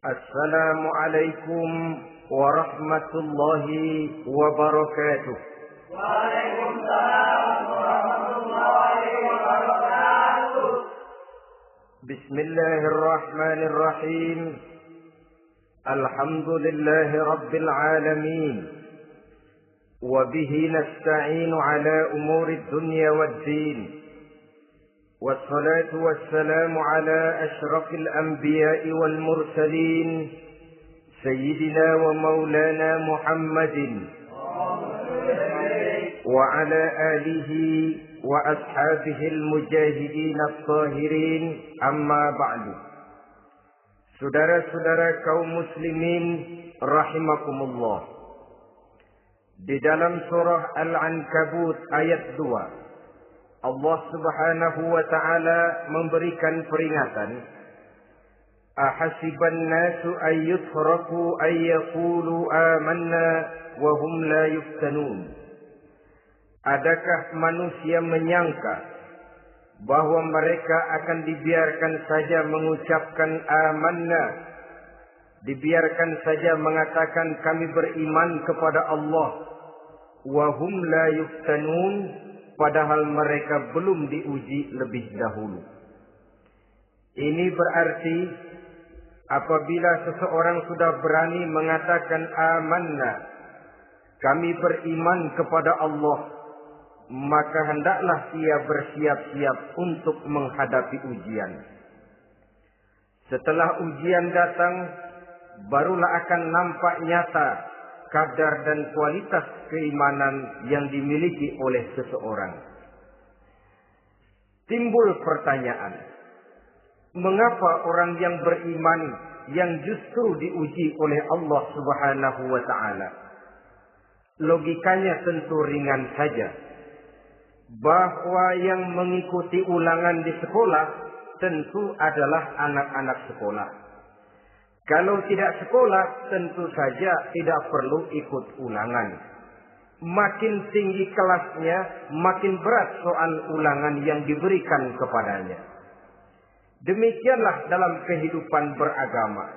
Assalamualaikum warahmatullahi wabarakatuh. Waalaikumsalam warahmatullahi wabarakatuh. Bismillahirrahmanirrahim. Alhamdulillahi rabbil alamin. Wa bihi nasta'inu ala umuri dunya waddin. والصلاة والسلام على أشرف الأنبياء والمرسلين سيدنا ومولانا محمد وعلى آله وأصحابه المجاهدين الطاهرين أما بعد. Saudara-saudara kaum muslimin rahimakumullah. Di dalam surah Al-Ankabut ayat 2, Allah Subhanahu wa ta'ala memberikan peringatan. Ahasiban nasu ayyutraku ayyaqulu amanna wa hum la yuftanun. Adakah manusia menyangka bahwa mereka akan dibiarkan saja mengucapkan amanna, dibiarkan saja mengatakan kami beriman kepada Allah, wa hum la yuftanun, padahal mereka belum diuji lebih dahulu. Ini berarti apabila seseorang sudah berani mengatakan amanna, kami beriman kepada Allah, maka hendaklah ia bersiap-siap untuk menghadapi ujian. Setelah ujian datang, barulah akan nampak nyata kadar dan kualitas keimanan yang dimiliki oleh seseorang. Timbul pertanyaan, mengapa orang yang beriman yang justru diuji oleh Allah Subhanahu wa ta'ala? Logikanya tentu ringan saja, bahwa yang mengikuti ulangan di sekolah tentu adalah anak-anak sekolah. Kalau tidak sekolah, tentu saja tidak perlu ikut ulangan. Makin tinggi kelasnya, makin berat soal ulangan yang diberikan kepadanya. Demikianlah dalam kehidupan beragama.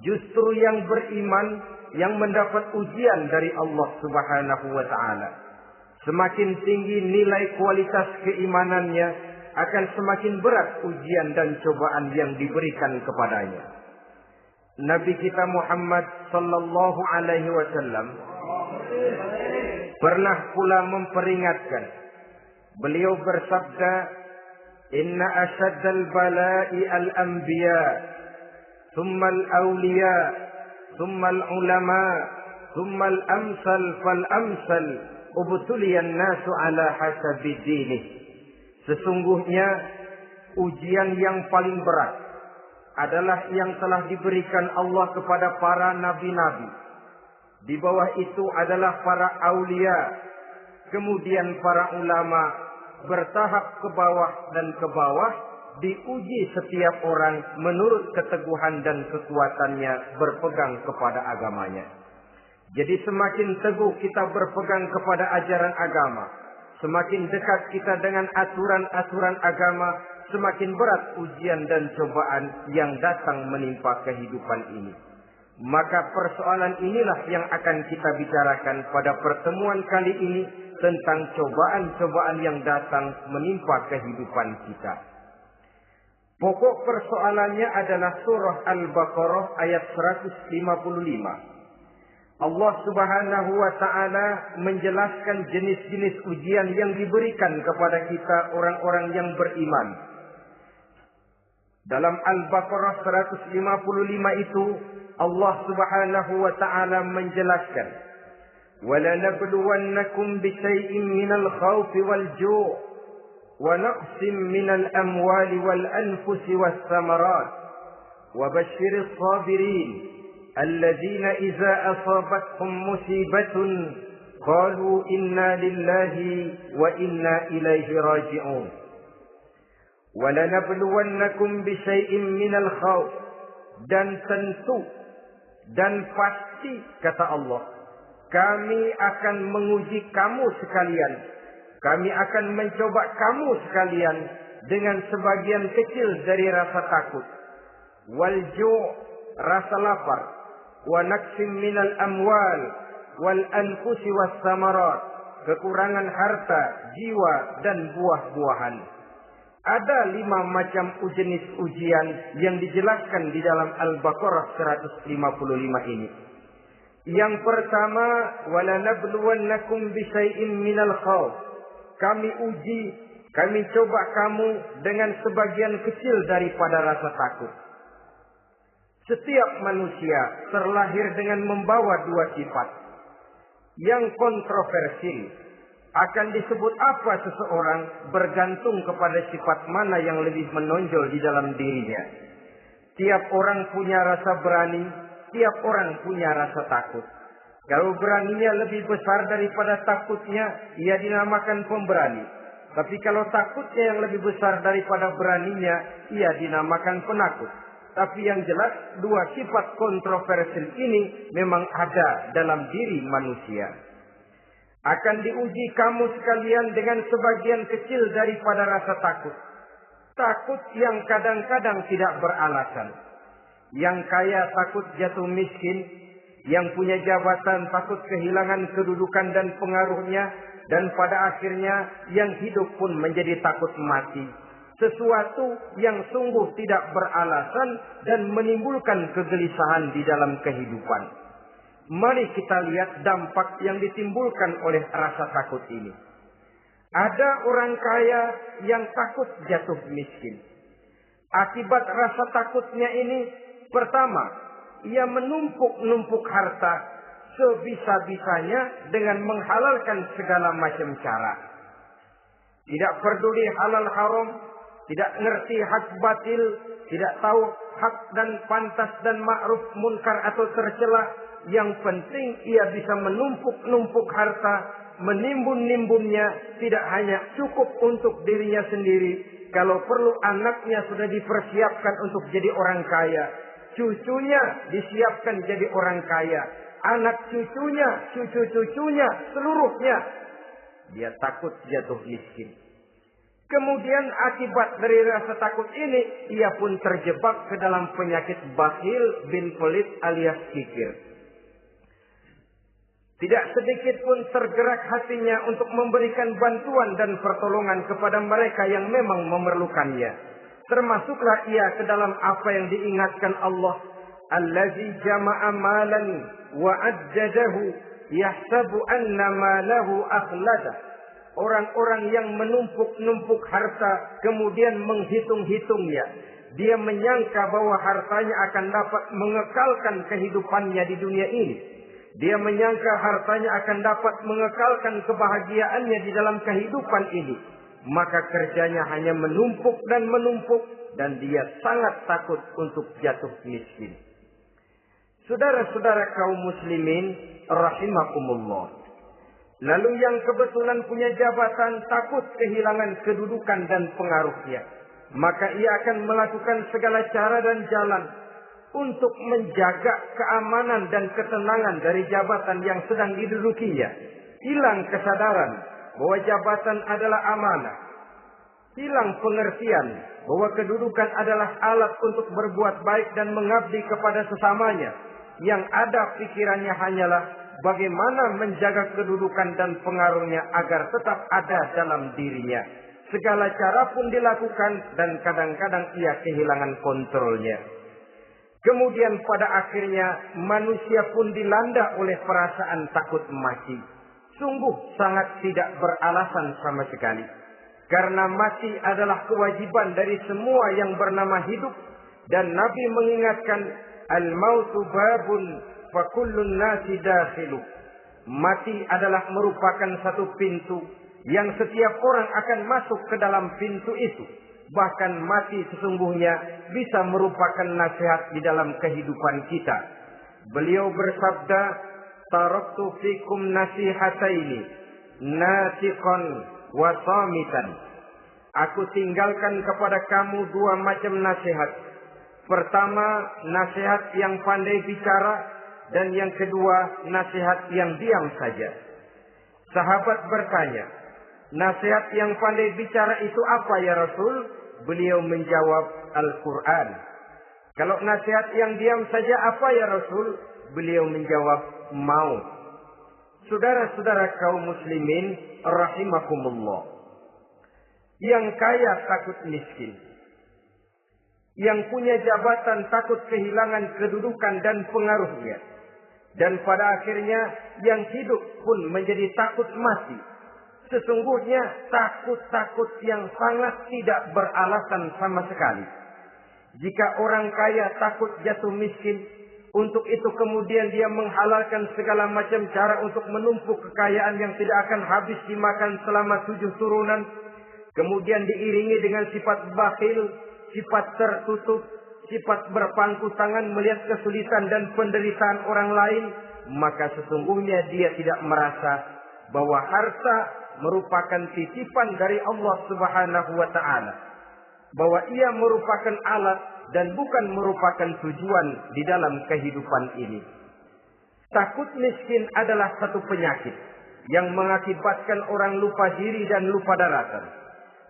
Justru yang beriman, yang mendapat ujian dari Allah Subhanahu wa ta'ala, semakin tinggi nilai kualitas keimanannya, akan semakin berat ujian dan cobaan yang diberikan kepadanya. Nabi kita Muhammad sallallahu alaihi wasallam pernah pula memperingatkan. Beliau bersabda, "Inna asyaddal bala'i al-anbiya, thumma al-awliya, thumma al-ulama, thumma al-amsal fal-amsal, ubtuliyan nasu ala hasabi dinih." Sesungguhnya ujian yang paling berat adalah yang telah diberikan Allah kepada para nabi-nabi. Di bawah itu adalah para aulia, kemudian para ulama, bertahap ke bawah dan ke bawah, diuji setiap orang menurut keteguhan dan kekuatannya berpegang kepada agamanya. Jadi semakin teguh kita berpegang kepada ajaran agama, semakin dekat kita dengan aturan-aturan agama, semakin berat ujian dan cobaan yang datang menimpa kehidupan ini. Maka persoalan inilah yang akan kita bicarakan pada pertemuan kali ini, tentang cobaan-cobaan yang datang menimpa kehidupan kita. Pokok persoalannya adalah surah Al-Baqarah ayat 155. Allah Subhanahu wa ta'ala menjelaskan jenis-jenis ujian yang diberikan kepada kita orang-orang yang beriman. Dalam Al-Baqarah 155 itu Allah Subhanahu wa ta'ala menjelaskan, وَلَنَبْلُوَنَّكُمْ بِشَيْءٍ مِّنَ الْخَوْفِ وَالْجُوعِ وَنَقْصٍ مِّنَ الْأَمْوَالِ وَالْأَنفُسِ وَالثَّمَرَاتِ وَبَشِّرِ الصَّابِرِينَ الَّذِينَ إِذَا أَصَابَتْهُمْ مُصِيبَةٌ قَالُوا إِنَّا لِلَّهِ وَإِنَّا إِلَيْهِ رَاجِعُونَ وَلَنَبْلُوَنَّكُمْ بِشَيْءٍ مِّنَ الْخَوْفِ, dan tentu dan pasti kata Allah, kami akan menguji kamu sekalian, kami akan mencoba kamu sekalian dengan sebagian kecil dari rasa takut, wal ju', rasa lapar, wa naqsim minal amwal wal anfusi was samarat, kekurangan harta, jiwa dan buah-buahan. Ada 5 macam jenis ujian yang dijelaskan di dalam Al-Baqarah 155 ini. Yang pertama, walanabluwannakum bisyai'in minal khauf. Kami uji, kami coba kamu dengan sebagian kecil daripada rasa takut. Setiap manusia terlahir dengan membawa 2 sifat. Yang kontroversi, akan disebut apa seseorang bergantung kepada sifat mana yang lebih menonjol di dalam dirinya. Tiap orang punya rasa berani, tiap orang punya rasa takut. Kalau beraninya lebih besar daripada takutnya, ia dinamakan pemberani. Tapi kalau takutnya yang lebih besar daripada beraninya, ia dinamakan penakut. Tapi yang jelas, 2 sifat kontroversial ini memang ada dalam diri manusia. Akan diuji kamu sekalian dengan sebagian kecil daripada rasa takut. Takut yang kadang-kadang tidak beralasan. Yang kaya takut jatuh miskin. Yang punya jabatan takut kehilangan kedudukan dan pengaruhnya. Dan pada akhirnya yang hidup pun menjadi takut mati. Sesuatu yang sungguh tidak beralasan dan menimbulkan kegelisahan di dalam kehidupan. Mari kita lihat dampak yang ditimbulkan oleh rasa takut ini. Ada orang kaya yang takut jatuh miskin. Akibat rasa takutnya ini, pertama, ia menumpuk-numpuk harta sebisa-bisanya dengan menghalalkan segala macam cara. Tidak peduli halal haram, tidak ngerti hak batil, tidak tahu hak dan pantas dan ma'ruf munkar atau tercela. Yang penting ia bisa menumpuk-numpuk harta, menimbun-nimbunnya, tidak hanya cukup untuk dirinya sendiri. Kalau perlu anaknya sudah dipersiapkan untuk jadi orang kaya. Cucunya disiapkan jadi orang kaya. Anak cucunya, cucu-cucunya, seluruhnya. Dia takut jatuh miskin. Kemudian akibat dari rasa takut ini, ia pun terjebak ke dalam penyakit bakhil bin pelit alias kikir. Tidak sedikit pun tergerak hatinya untuk memberikan bantuan dan pertolongan kepada mereka yang memang memerlukannya. Termasuklah ia ke dalam apa yang diingatkan Allah. Allazi jama'a malan wa addadahu yahsabu anna malahu akhlada. Orang-orang yang menumpuk-numpuk harta kemudian menghitung-hitungnya. Dia menyangka bahwa hartanya akan dapat mengekalkan kehidupannya di dunia ini. Dia menyangka hartanya akan dapat mengekalkan kebahagiaannya di dalam kehidupan ini. Maka kerjanya hanya menumpuk dan menumpuk. Dan dia sangat takut untuk jatuh miskin. Saudara-saudara kaum muslimin rahimakumullah. Lalu yang kebetulan punya jabatan takut kehilangan kedudukan dan pengaruhnya. Maka ia akan melakukan segala cara dan jalan untuk menjaga keamanan dan ketenangan dari jabatan yang sedang didudukinya. Hilang kesadaran bahwa jabatan adalah amanah. Hilang pengertian bahwa kedudukan adalah alat untuk berbuat baik dan mengabdi kepada sesamanya. Yang ada pikirannya hanyalah bagaimana menjaga kedudukan dan pengaruhnya agar tetap ada dalam dirinya. Segala cara pun dilakukan dan kadang-kadang ia kehilangan kontrolnya. Kemudian pada akhirnya manusia pun dilanda oleh perasaan takut mati. Sungguh sangat tidak beralasan sama sekali. Karena mati adalah kewajiban dari semua yang bernama hidup. Dan Nabi mengingatkan, al-mautu babun fa kullun nasi dakhilu. Mati adalah merupakan satu pintu yang setiap orang akan masuk ke dalam pintu itu. Bahkan mati sesungguhnya bisa merupakan nasihat di dalam kehidupan kita. Beliau bersabda, taraktu fikum nasihataini, natiqan wa samitan. Aku tinggalkan kepada kamu 2 macam nasihat. Pertama, nasihat yang pandai bicara, dan yang kedua, nasihat yang diam saja. Sahabat bertanya, nasihat yang pandai bicara itu apa ya Rasul? Beliau menjawab, Al-Quran. Kalau nasihat yang diam saja apa ya Rasul? Beliau menjawab, mau. Saudara-saudara kaum muslimin rahimakumullah. Yang kaya takut miskin. Yang punya jabatan takut kehilangan kedudukan dan pengaruhnya. Dan pada akhirnya yang hidup pun menjadi takut mati. Sesungguhnya takut-takut yang sangat tidak beralasan sama sekali. Jika orang kaya takut jatuh miskin, untuk itu kemudian dia menghalalkan segala macam cara untuk menumpuk kekayaan yang tidak akan habis dimakan selama 7 turunan. Kemudian diiringi dengan sifat bakhil, sifat tertutup, sifat berpangku tangan melihat kesulitan dan penderitaan orang lain, maka sesungguhnya dia tidak merasa bahwa harta merupakan titipan dari Allah Subhanahu wa taala. Bahwa ia merupakan alat dan bukan merupakan tujuan di dalam kehidupan ini. Takut miskin adalah satu penyakit yang mengakibatkan orang lupa diri dan lupa daratan.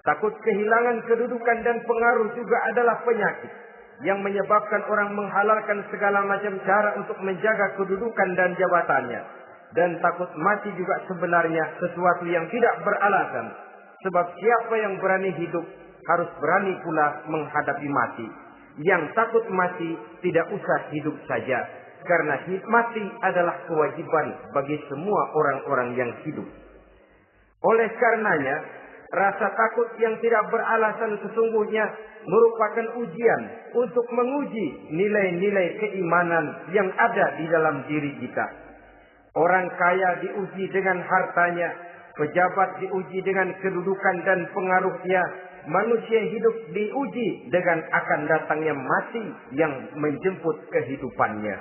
Takut kehilangan kedudukan dan pengaruh juga adalah penyakit yang menyebabkan orang menghalalkan segala macam cara untuk menjaga kedudukan dan jabatannya. Dan takut mati juga sebenarnya sesuatu yang tidak beralasan. Sebab siapa yang berani hidup harus berani pula menghadapi mati. Yang takut mati tidak usah hidup saja. Karena mati adalah kewajiban bagi semua orang-orang yang hidup. Oleh karenanya, rasa takut yang tidak beralasan sesungguhnya merupakan ujian untuk menguji nilai-nilai keimanan yang ada di dalam diri kita. Orang kaya diuji dengan hartanya, pejabat diuji dengan kedudukan dan pengaruhnya, manusia hidup diuji dengan akan datangnya mati yang menjemput kehidupannya.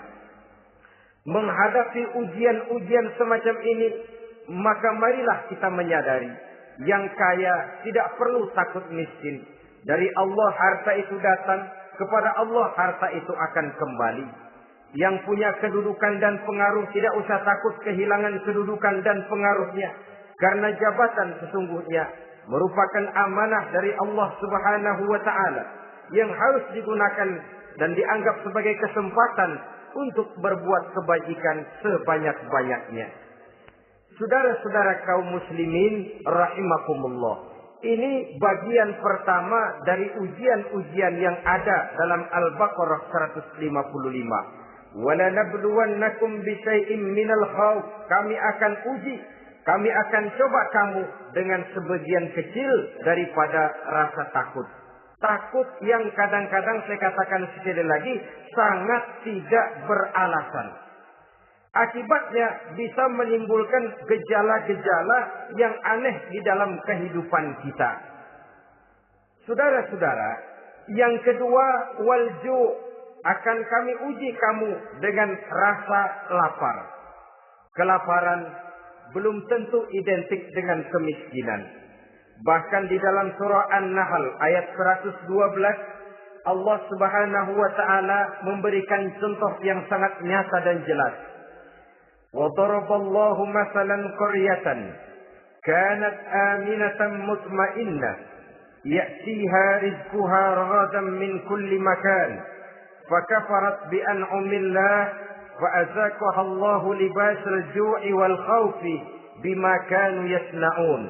Menghadapi ujian-ujian semacam ini, maka marilah kita menyadari, yang kaya tidak perlu takut miskin. Dari Allah harta itu datang, kepada Allah harta itu akan kembali. Yang punya kedudukan dan pengaruh tidak usah takut kehilangan kedudukan dan pengaruhnya. Karena jabatan sesungguhnya merupakan amanah dari Allah Subhanahu wa taala yang harus digunakan dan dianggap sebagai kesempatan untuk berbuat kebajikan sebanyak-banyaknya. Saudara-saudara kaum muslimin rahimakumullah. Ini bagian pertama dari ujian-ujian yang ada dalam Al-Baqarah 155. Wala nabluwannakum bisyai'im minal khauf. Kami akan uji, kami akan coba kamu dengan sebagian kecil daripada rasa takut. Takut yang kadang-kadang saya katakan sekali lagi sangat tidak beralasan. Akibatnya bisa menimbulkan gejala-gejala yang aneh di dalam kehidupan kita. Saudara-saudara, yang kedua, walju'. Akan kami uji kamu dengan rasa lapar. Kelaparan belum tentu identik dengan kemiskinan. Bahkan di dalam surah An-Nahl ayat 112, Allah Subhanahu wa taala memberikan contoh yang sangat nyata dan jelas. Wa daraballahu masalan qaryatan kanat aminatan mutmainnah ya'tiha rizquha ragadan min kulli makan fakafarat bi an'amillah fa azaqaha Allahu libasal ju'i wal khaufi bima kanu yasna'un.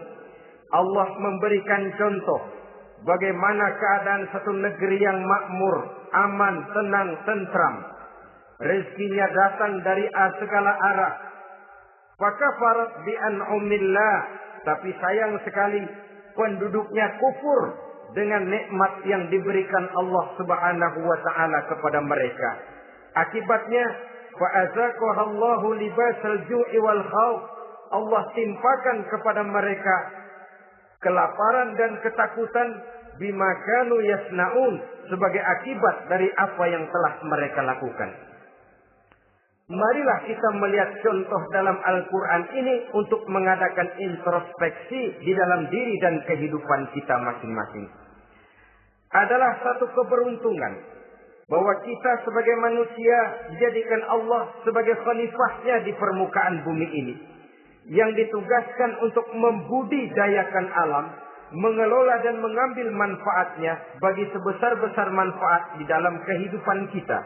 Allah memberikan contoh bagaimana keadaan satu negeri yang makmur, aman, tenang, tentram. Rezekinya datang dari segala arah. Fakafarat bi an'amillah, tapi sayang sekali penduduknya kufur dengan nikmat yang diberikan Allah Subhanahu wa taala kepada mereka. Akibatnya fa azaqahallahu libasal ju'i wal khauf. Allah timpakan kepada mereka kelaparan dan ketakutan bima kanu yasnaun, sebagai akibat dari apa yang telah mereka lakukan. Marilah kita melihat contoh dalam Al-Quran ini untuk mengadakan introspeksi di dalam diri dan kehidupan kita masing-masing. Adalah satu keberuntungan bahwa kita sebagai manusia dijadikan Allah sebagai khalifahnya di permukaan bumi ini, yang ditugaskan untuk membudidayakan alam, mengelola dan mengambil manfaatnya bagi sebesar-besar manfaat di dalam kehidupan kita.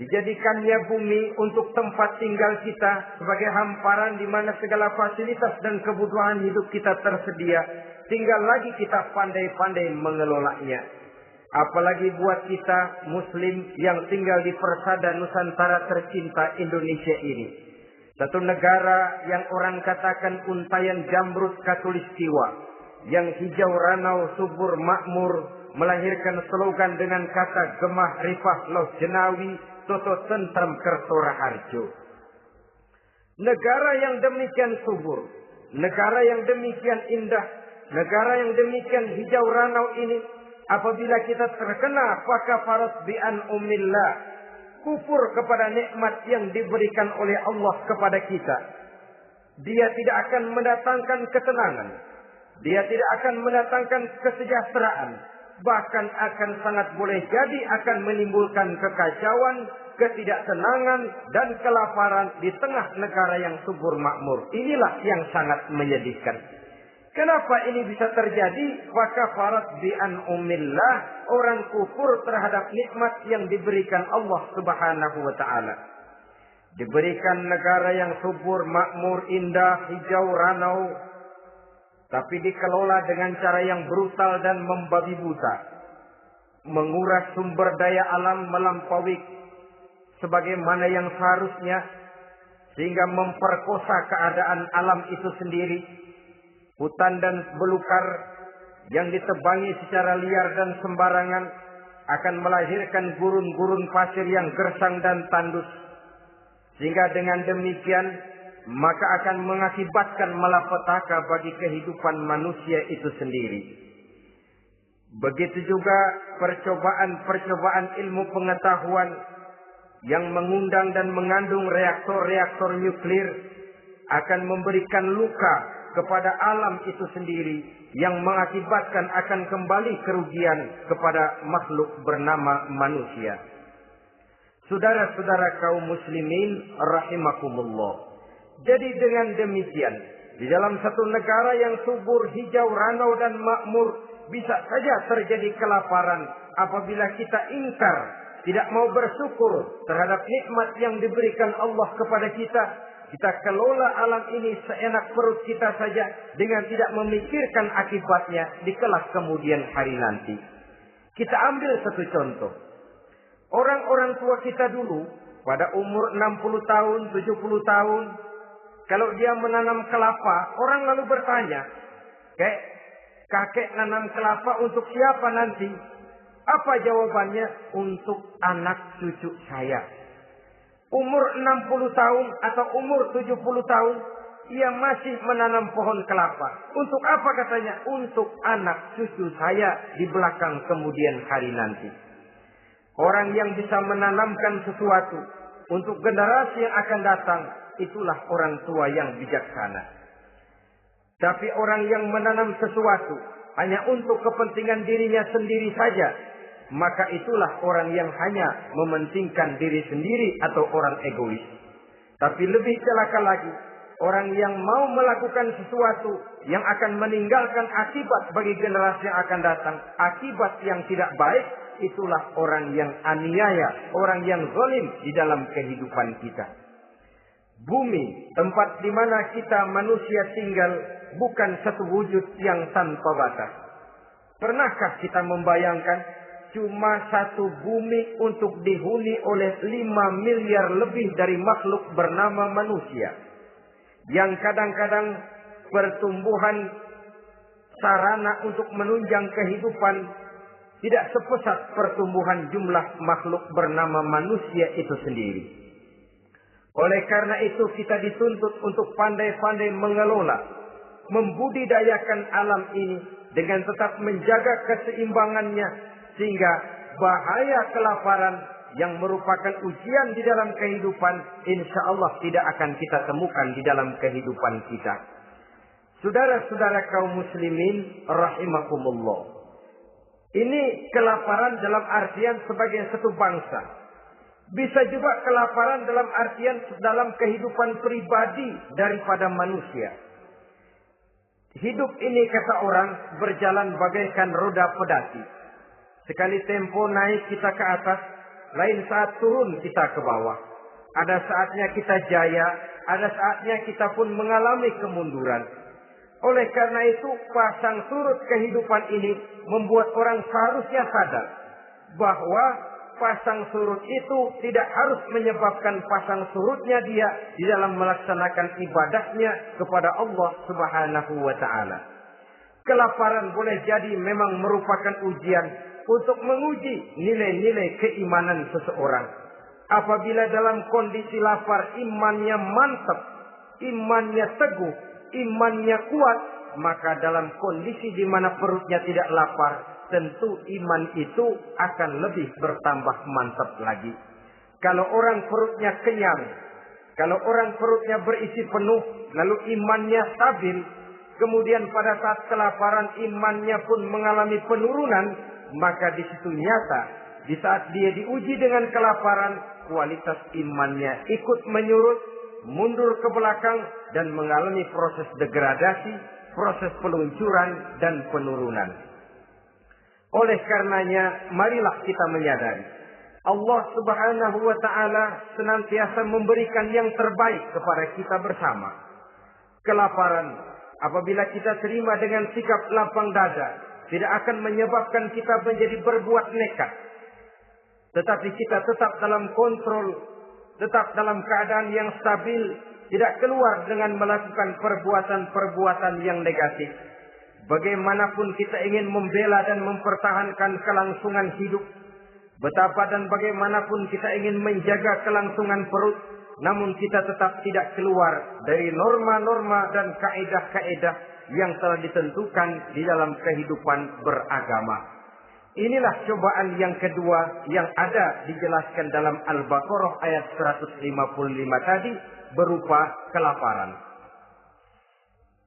Dijadikannya bumi untuk tempat tinggal kita sebagai hamparan di mana segala fasilitas dan kebutuhan hidup kita tersedia. Tinggal lagi kita pandai-pandai mengelolanya. Apalagi buat kita Muslim yang tinggal di persada Nusantara tercinta Indonesia ini. Satu negara yang orang katakan untayan jamrut katulistiwa, yang hijau ranau subur makmur, melahirkan slogan dengan kata gemah rifah loh jenawi toto tentrem kerto raharjo. Negara yang demikian subur, negara yang demikian indah, negara yang demikian hijau ranau ini, apabila kita terkena fakafarat bi an'umillah, kufur kepada nikmat yang diberikan oleh Allah kepada kita, dia tidak akan mendatangkan ketenangan, dia tidak akan mendatangkan kesejahteraan, bahkan akan sangat boleh jadi akan menimbulkan kekacauan, ketidaktenangan dan kelaparan di tengah negara yang subur makmur. Inilah yang sangat menyedihkan. Kenapa ini bisa terjadi? Fakafarat bi an'umillah, orang kufur terhadap nikmat yang diberikan Allah Subhanahu wa taala. Diberikan negara yang subur, makmur, indah, hijau ranau, tapi dikelola dengan cara yang brutal dan membabi buta. Menguras sumber daya alam melampaui sebagaimana yang seharusnya, sehingga memperkosa keadaan alam itu sendiri. Hutan dan belukar yang ditebangi secara liar dan sembarangan akan melahirkan gurun-gurun pasir yang gersang dan tandus. Sehingga dengan demikian maka akan mengakibatkan malapetaka bagi kehidupan manusia itu sendiri. Begitu juga percobaan-percobaan ilmu pengetahuan yang mengundang dan mengandung reaktor-reaktor nuklir akan memberikan luka kepada alam itu sendiri, yang mengakibatkan akan kembali kerugian kepada makhluk bernama manusia. Saudara-saudara kaum muslimin rahimakumullah. Jadi dengan demikian, di dalam satu negara yang subur, hijau, ranau dan makmur, bisa saja terjadi kelaparan apabila kita ingkar, tidak mau bersyukur terhadap nikmat yang diberikan Allah kepada kita. Kita kelola alam ini seenak perut kita saja dengan tidak memikirkan akibatnya di kelak kemudian hari nanti. Kita ambil satu contoh. Orang-orang tua kita dulu pada umur 60 tahun, 70 tahun, kalau dia menanam kelapa, orang lalu bertanya, kakek nanam kelapa untuk siapa nanti? Apa jawabannya? Untuk anak cucu saya. Umur 60 tahun atau umur 70 tahun, ia masih menanam pohon kelapa. Untuk apa katanya? Untuk anak cucu saya di belakang kemudian hari nanti. Orang yang bisa menanamkan sesuatu untuk generasi yang akan datang, itulah orang tua yang bijaksana. Tapi orang yang menanam sesuatu hanya untuk kepentingan dirinya sendiri saja, maka itulah orang yang hanya mementingkan diri sendiri atau orang egois. Tapi lebih celaka lagi, orang yang mau melakukan sesuatu yang akan meninggalkan akibat bagi generasi yang akan datang, akibat yang tidak baik, itulah orang yang aniaya, orang yang zalim di dalam kehidupan kita. Bumi, tempat di mana kita manusia tinggal, bukan satu wujud yang tanpa batas. Pernahkah kita membayangkan cuma satu bumi untuk dihuni oleh 5 miliar lebih dari makhluk bernama manusia, yang kadang-kadang pertumbuhan sarana untuk menunjang kehidupan tidak sepesat pertumbuhan jumlah makhluk bernama manusia itu sendiri. Oleh karena itu kita dituntut untuk pandai-pandai mengelola, membudidayakan alam ini dengan tetap menjaga keseimbangannya, sehingga bahaya kelaparan yang merupakan ujian di dalam kehidupan, insya Allah tidak akan kita temukan di dalam kehidupan kita. Saudara-saudara kaum muslimin rahimakumullah. Ini kelaparan dalam artian sebagai satu bangsa. Bisa juga kelaparan dalam artian dalam kehidupan pribadi daripada manusia. Hidup ini, kata orang, berjalan bagaikan roda pedati. Sekali tempo naik kita ke atas, lain saat turun kita ke bawah. Ada saatnya kita jaya, ada saatnya kita pun mengalami kemunduran. Oleh karena itu, pasang surut kehidupan ini membuat orang seharusnya sadar bahwa pasang surut itu tidak harus menyebabkan pasang surutnya dia di dalam melaksanakan ibadahnya kepada Allah Subhanahu wa ta'ala. Kelaparan boleh jadi memang merupakan ujian untuk menguji nilai-nilai keimanan seseorang. Apabila dalam kondisi lapar imannya mantap, imannya teguh, imannya kuat, maka dalam kondisi di mana perutnya tidak lapar, tentu iman itu akan lebih bertambah mantap lagi. Kalau orang perutnya kenyang, kalau orang perutnya berisi penuh, lalu imannya stabil, kemudian pada saat kelaparan imannya pun mengalami penurunan, maka di situ nyata, di saat dia diuji dengan kelaparan, kualitas imannya ikut menyurut, mundur ke belakang, dan mengalami proses degradasi, proses peluncuran dan penurunan. Oleh karenanya, marilah kita menyadari Allah Subhanahu wa ta'ala senantiasa memberikan yang terbaik kepada kita bersama. Kelaparan, apabila kita terima dengan sikap lapang dada, tidak akan menyebabkan kita menjadi berbuat nekat. Tetapi kita tetap dalam kontrol, tetap dalam keadaan yang stabil, tidak keluar dengan melakukan perbuatan-perbuatan yang negatif. Bagaimanapun kita ingin membela dan mempertahankan kelangsungan hidup, betapa dan bagaimanapun kita ingin menjaga kelangsungan perut, namun kita tetap tidak keluar dari norma-norma dan kaedah-kaedah yang telah ditentukan di dalam kehidupan beragama. Inilah cobaan yang kedua yang ada dijelaskan dalam Al-Baqarah ayat 155 tadi, berupa kelaparan.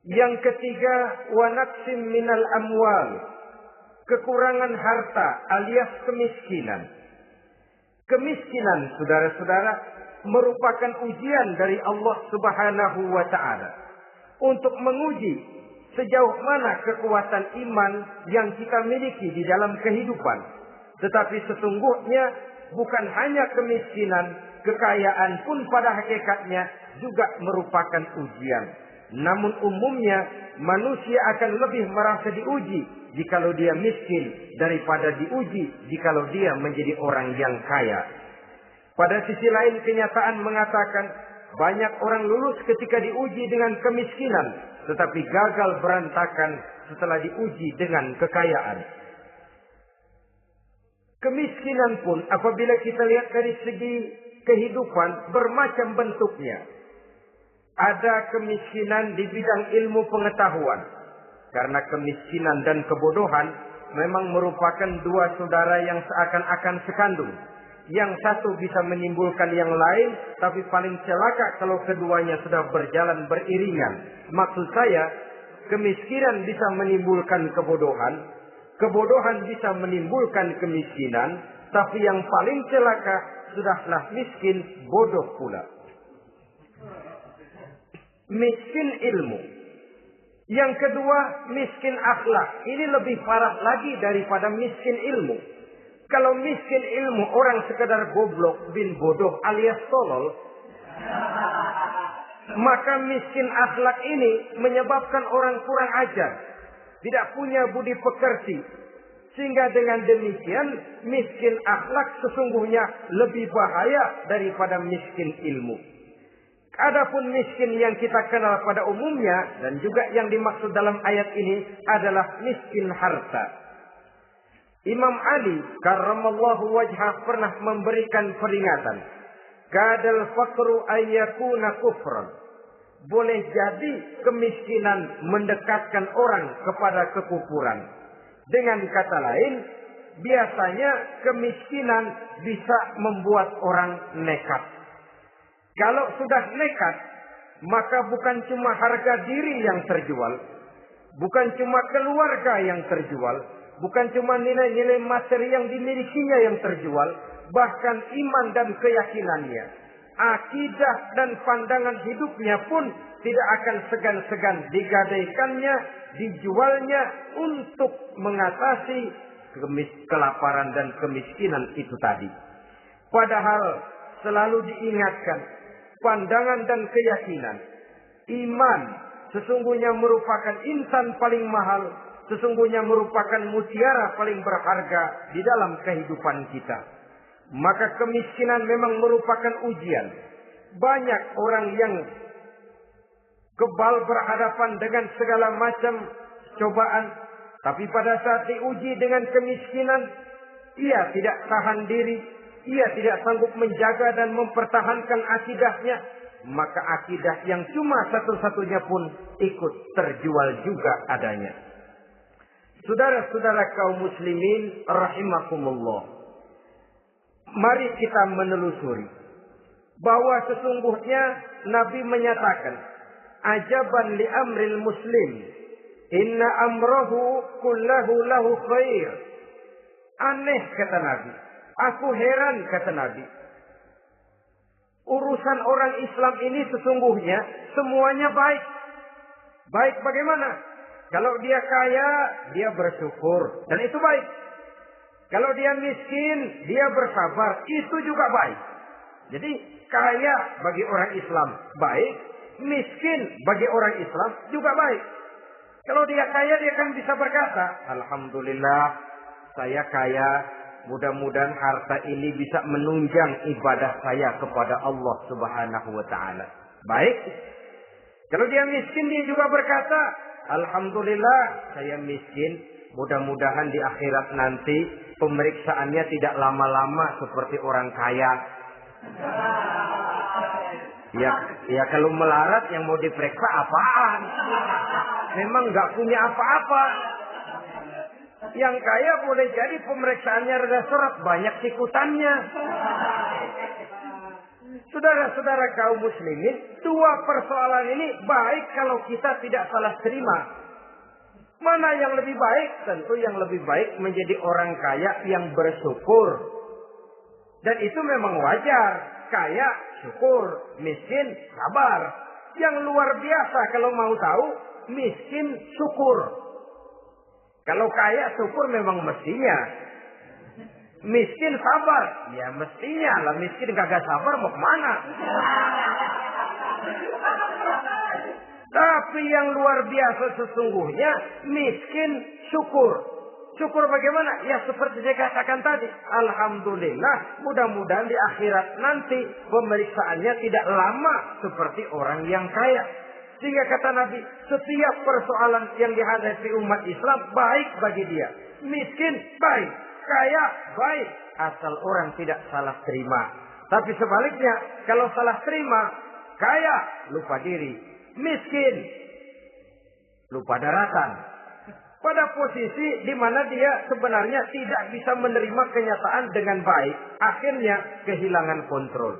Yang ketiga, wa naqsim minal amwal, kekurangan harta alias kemiskinan. Kemiskinan, saudara-saudara, merupakan ujian dari Allah Subhanahu wa ta'ala untuk menguji sejauh mana kekuatan iman yang kita miliki di dalam kehidupan. Tetapi sesungguhnya bukan hanya kemiskinan, kekayaan pun pada hakikatnya juga merupakan ujian. Namun umumnya manusia akan lebih merasa diuji jikalau dia miskin daripada diuji jikalau dia menjadi orang yang kaya. Pada sisi lain kenyataan mengatakan banyak orang lulus ketika diuji dengan kemiskinan, tetapi gagal berantakan setelah diuji dengan kekayaan. Kemiskinan pun apabila kita lihat dari segi kehidupan bermacam bentuknya. Ada kemiskinan di bidang ilmu pengetahuan. Karena kemiskinan dan kebodohan memang merupakan dua saudara yang seakan-akan sekandung. Yang satu bisa menimbulkan yang lain, tapi paling celaka kalau keduanya sudah berjalan beriringan. Maksud saya, kemiskinan bisa menimbulkan kebodohan, kebodohan bisa menimbulkan kemiskinan, tapi yang paling celaka sudahlah miskin, bodoh pula. Miskin ilmu. Yang kedua, miskin akhlak. Ini lebih parah lagi daripada miskin ilmu. Kalau miskin ilmu orang sekedar goblok bin bodoh alias tolol, maka miskin akhlak ini menyebabkan orang kurang ajar, tidak punya budi pekerti. Sehingga dengan demikian miskin akhlak sesungguhnya lebih bahaya daripada miskin ilmu. Adapun miskin yang kita kenal pada umumnya dan juga yang dimaksud dalam ayat ini adalah miskin harta. Imam Ali karramallahu wajhah pernah memberikan peringatan. Kadal faqru ayyakuna kufran. Boleh jadi kemiskinan mendekatkan orang kepada kekufuran. Dengan kata lain, biasanya kemiskinan bisa membuat orang nekat. Kalau sudah nekat, maka bukan cuma harga diri yang terjual, bukan cuma keluarga yang terjual, bukan cuma nilai-nilai materi yang dimilikinya yang terjual, bahkan iman dan keyakinannya, akidah dan pandangan hidupnya pun tidak akan segan-segan digadaikannya, dijualnya untuk mengatasi kelaparan dan kemiskinan itu tadi. Padahal selalu diingatkan, pandangan dan keyakinan, iman sesungguhnya merupakan insan paling mahal, sesungguhnya merupakan mutiara paling berharga di dalam kehidupan kita. Maka kemiskinan memang merupakan ujian. Banyak orang yang kebal berhadapan dengan segala macam cobaan, tapi pada saat diuji dengan kemiskinan, ia tidak tahan diri, ia tidak sanggup menjaga dan mempertahankan akidahnya, maka akidah yang cuma satu-satunya pun ikut terjual juga adanya. Saudara-saudara kaum muslimin rahimakumullah, mari kita menelusuri bahwa sesungguhnya Nabi menyatakan, ajaban li amril muslim, inna amrahu kullahu lahu khair. Aneh kata Nabi, aku heran kata Nabi, urusan orang Islam ini sesungguhnya semuanya baik. Baik bagaimana? Kalau dia kaya, dia bersyukur, dan itu baik. Kalau dia miskin, dia bersabar, itu juga baik. Jadi kaya bagi orang Islam baik, miskin bagi orang Islam juga baik. Kalau dia kaya, dia kan bisa berkata, alhamdulillah saya kaya, mudah-mudahan harta ini bisa menunjang ibadah saya kepada Allah Subhanahu wa taala. Baik. Kalau dia miskin, dia juga berkata, alhamdulillah saya miskin, mudah-mudahan di akhirat nanti pemeriksaannya tidak lama-lama seperti orang kaya. Ya kalau melarat yang mau diperiksa apaan? Memang nggak punya apa-apa. Yang kaya boleh jadi pemeriksaannya rada seret, banyak tikutannya. Saudara-saudara kaum muslimin, dua persoalan ini baik kalau kita tidak salah terima. Mana yang lebih baik? Tentu yang lebih baik menjadi orang kaya yang bersyukur. Dan itu memang wajar. Kaya, syukur. Miskin, sabar. Yang luar biasa kalau mau tahu, miskin, syukur. Kalau kaya, syukur memang mestinya. Miskin, sabar. Ya mestinya lah. Miskin kagak sabar mau kemana? Tapi yang luar biasa sesungguhnya, miskin, syukur. Syukur bagaimana? Ya seperti saya katakan tadi. Alhamdulillah, mudah-mudahan di akhirat nanti pemeriksaannya tidak lama seperti orang yang kaya. Sehingga kata Nabi, setiap persoalan yang dihadapi umat Islam baik bagi dia. Miskin, baik. Kaya, baik. Asal orang tidak salah terima. Tapi sebaliknya, kalau salah terima, kaya, lupa diri. Miskin, lupa daratan. Pada posisi di mana dia sebenarnya tidak bisa menerima kenyataan dengan baik. Akhirnya kehilangan kontrol.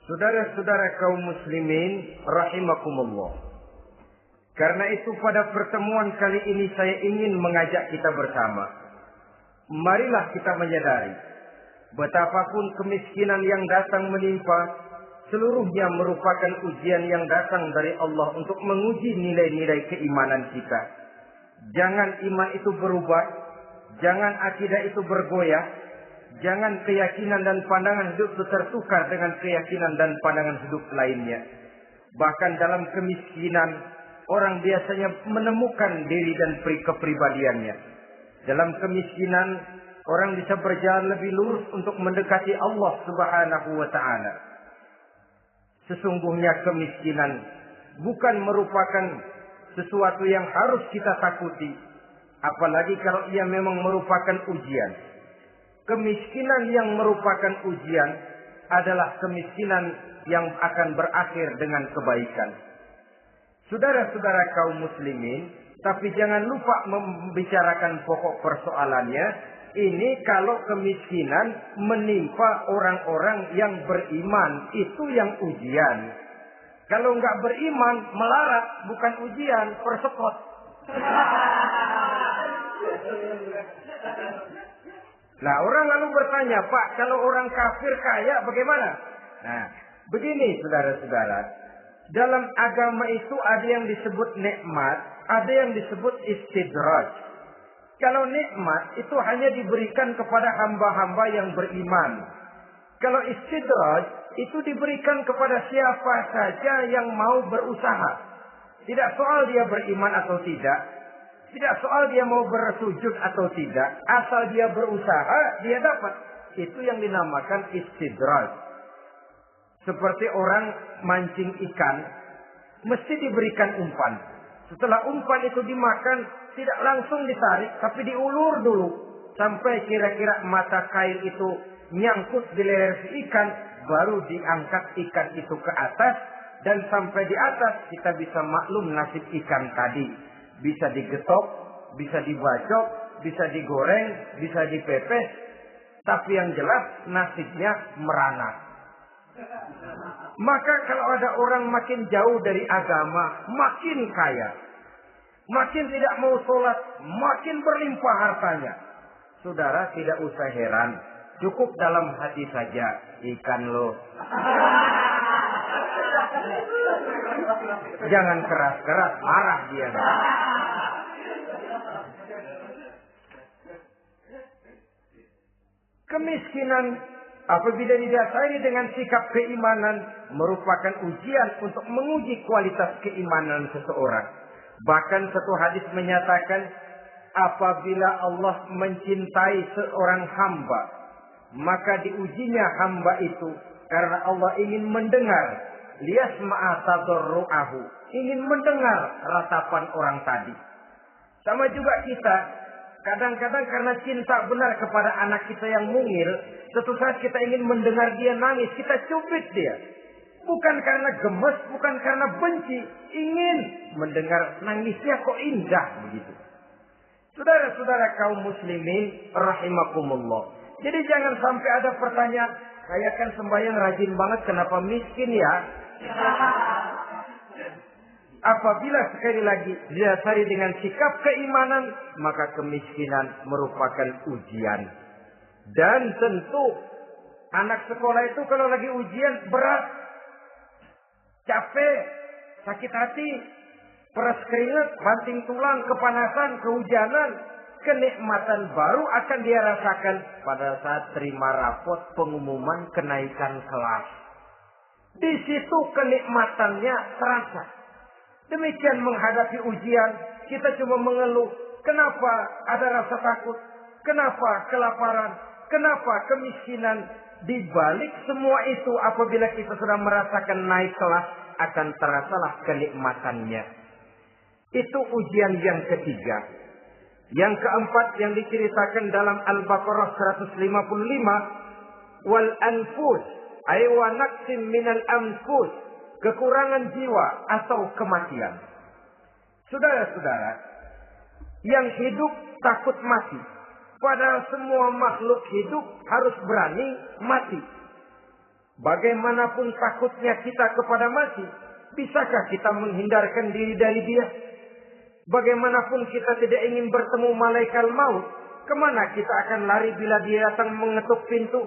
Saudara-saudara kaum muslimin rahimakumullah. Karena itu pada pertemuan kali ini saya ingin mengajak kita bersama. Marilah kita menyadari betapapun kemiskinan yang datang menimpa, seluruhnya merupakan ujian yang datang dari Allah untuk menguji nilai-nilai keimanan kita. Jangan iman itu berubah, jangan akidah itu bergoyah, jangan keyakinan dan pandangan hidup itu tertukar dengan keyakinan dan pandangan hidup lainnya. Bahkan dalam kemiskinan, orang biasanya menemukan diri dan kepribadiannya. Dalam kemiskinan, orang bisa berjalan lebih lurus untuk mendekati Allah Subhanahu wa taala. Sesungguhnya kemiskinan bukan merupakan sesuatu yang harus kita takuti. Apalagi kalau ia memang merupakan ujian. Kemiskinan yang merupakan ujian adalah kemiskinan yang akan berakhir dengan kebaikan. Saudara-saudara kaum muslimin, tapi jangan lupa membicarakan pokok persoalannya. Ini kalau kemiskinan menimpa orang-orang yang beriman, itu yang ujian. Kalau nggak beriman, melarat, bukan ujian, persekot. Nah, orang lalu bertanya, Pak, kalau orang kafir kaya bagaimana? Nah, begini saudara-saudara. Dalam agama itu ada yang disebut nikmat, ada yang disebut istidraj. Kalau nikmat itu hanya diberikan kepada hamba-hamba yang beriman. Kalau istidraj itu diberikan kepada siapa saja yang mau berusaha. Tidak soal dia beriman atau tidak. Tidak soal dia mau bersujud atau tidak. Asal dia berusaha, dia dapat. Itu yang dinamakan istidraj. Seperti orang mancing ikan, mesti diberikan umpan. Setelah umpan itu dimakan, tidak langsung ditarik, tapi diulur dulu. Sampai kira-kira mata kail itu nyangkut di leher si ikan, baru diangkat ikan itu ke atas. Dan sampai di atas kita bisa maklum nasib ikan tadi. Bisa digetok, bisa dibacok, bisa digoreng, bisa dipepes. Tapi yang jelas nasibnya merana. Maka kalau ada orang makin jauh dari agama, makin kaya. Makin tidak mau sholat, makin berlimpah hartanya. Saudara tidak usah heran. Cukup dalam hati saja. Ikan lo. Jangan keras-keras, marah dia. Kemiskinan apabila didasari dengan sikap keimanan merupakan ujian untuk menguji kualitas keimanan seseorang. Bahkan satu hadis menyatakan apabila Allah mencintai seorang hamba, maka diujinya hamba itu karena Allah ingin mendengar liyasma'a tadarru'ahu, ingin mendengar ratapan orang tadi. Sama juga kita, kadang-kadang karena cinta benar kepada anak kita yang mungil, suatu saat kita ingin mendengar dia nangis, kita cubit dia. Bukan karena gemes, bukan karena benci, ingin mendengar nangisnya kok indah begitu. Saudara-saudara kaum muslimin rahimakumullah. Jadi jangan sampai ada pertanyaan, saya kan sembahyang rajin banget, kenapa miskin ya? Apabila sekali lagi didasari dengan sikap keimanan, maka kemiskinan merupakan ujian. Dan tentu anak sekolah itu kalau lagi ujian berat, capek, sakit hati, peras keringat, banting tulang, kepanasan, kehujanan, kenikmatan baru akan dia rasakan pada saat terima rapot pengumuman kenaikan kelas. Di situ kenikmatannya terasa. Demikian menghadapi ujian, kita cuma mengeluh. Kenapa ada rasa takut? Kenapa kelaparan? Kenapa kemiskinan? Di balik semua itu, apabila kita sudah merasakan naik kelas, akan terasalah kenikmatannya. Itu ujian yang ketiga. Yang keempat yang diceritakan dalam Al-Baqarah 155, wal anfus ay wa naqsim minal anfus, kekurangan jiwa atau kematian. Saudara-saudara, yang hidup takut mati. Padahal semua makhluk hidup harus berani mati. Bagaimanapun takutnya kita kepada mati, bisakah kita menghindarkan diri dari dia? Bagaimanapun kita tidak ingin bertemu malaikat maut, kemana kita akan lari bila dia datang mengetuk pintu?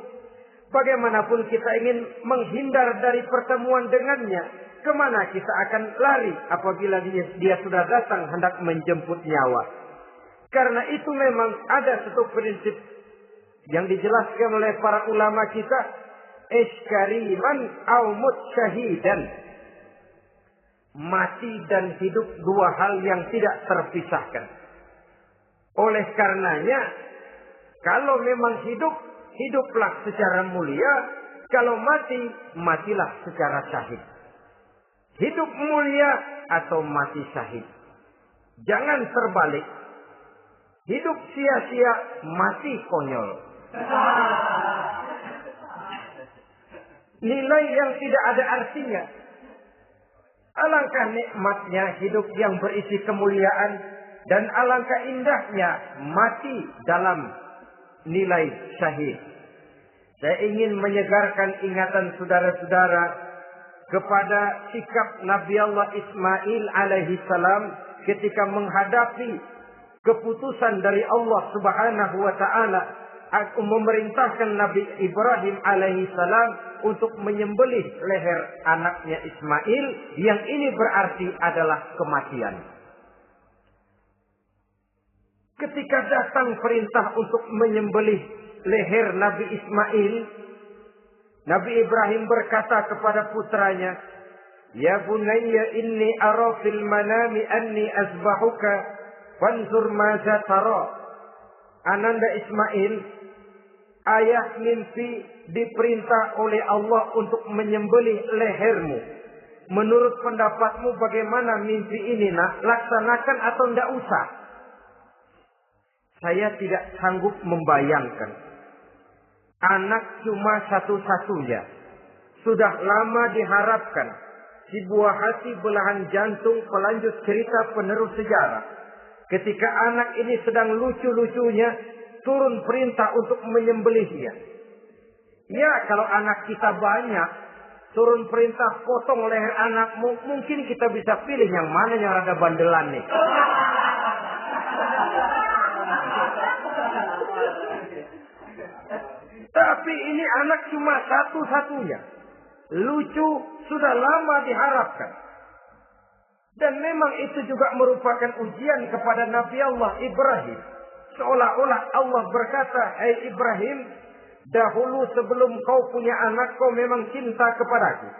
Bagaimanapun kita ingin menghindar dari pertemuan dengannya, kemana kita akan lari apabila dia sudah datang hendak menjemput nyawa? Karena itu memang ada satu prinsip yang dijelaskan oleh para ulama kita, iskariman au mut syahidan. Mati dan hidup dua hal yang tidak terpisahkan. Oleh karenanya, kalau memang hidup, hiduplah secara mulia. Kalau mati, matilah secara syahid. Hidup mulia atau mati syahid. Jangan terbalik. Hidup sia-sia, mati konyol. Nilai yang tidak ada artinya. Alangkah nikmatnya hidup yang berisi kemuliaan, dan alangkah indahnya mati dalam nilai syahid. Saya ingin menyegarkan ingatan saudara-saudara kepada sikap Nabi Allah Ismail alaihi salam ketika menghadapi keputusan dari Allah Subhanahu wa taala memerintahkan Nabi Ibrahim alaihi salam untuk menyembelih leher anaknya Ismail, yang ini berarti adalah kematian. Ketika datang perintah untuk menyembelih leher Nabi Ismail, Nabi Ibrahim berkata kepada putranya, "Ya bunayya inni ara fil manami anni azbahuka fanzur maza tara." Ananda Ismail, ayah mimpi diperintah oleh Allah untuk menyembelih lehermu. Menurut pendapatmu bagaimana mimpi ini, nak? Laksanakan atau tidak usah? Saya tidak sanggup membayangkan. Anak cuma satu-satunya. Sudah lama diharapkan. Si buah hati belahan jantung pelanjut cerita penerus sejarah. Ketika anak ini sedang lucu-lucunya, turun perintah untuk menyembelihnya. Ya, kalau anak kita banyak, turun perintah potong leher anakmu, mungkin kita bisa pilih yang mana yang rada bandelan nih. Tapi ini anak cuma satu-satunya. Lucu, sudah lama diharapkan. Dan memang itu juga merupakan ujian kepada Nabi Allah Ibrahim. Seolah-olah Allah berkata, "Hai Ibrahim, dahulu sebelum kau punya anak, kau memang cinta kepadaku.